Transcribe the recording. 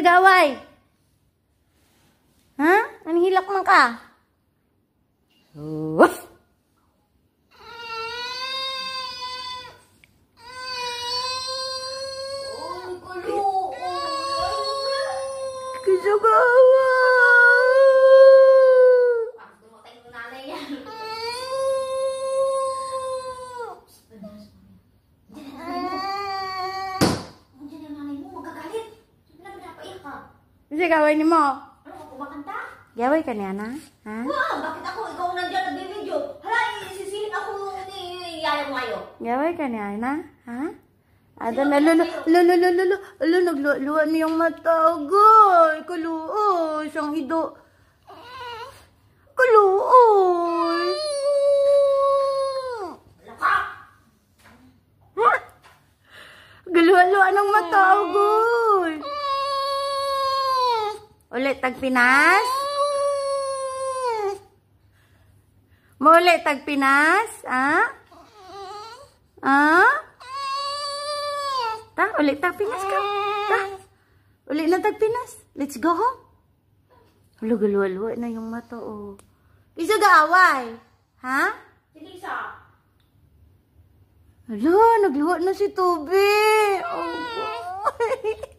tagaway? Ha? Anong hilak man ka? Oh. Kasagawa. Kasi gawin ni mo. Ano ako kumakanta? Gawin ka niya na? Ha? Wow, bakit ako? Ikaw nandiyan nag-video. Hala, isisihin ako ni Yaya mo kayo. Gawin ka niya na? Ha? Ada na nagluwa niyang mata. Agay, kaluoy. Siyang hido. Kaluoy. Laka! Galuwa-luwa ng mata. Agay. Ulit tagpinas. Maulit tagpinas. Ha? Ha? Ta, ulit tagpinas ka. Ta. Ulit na tagpinas. Let's go home. Hulo, galuwa-luwa na yung mata, oh. Isa gaaway. Ha? Si Lisa. Hala, nagluwa na si Toby. Oh, boy.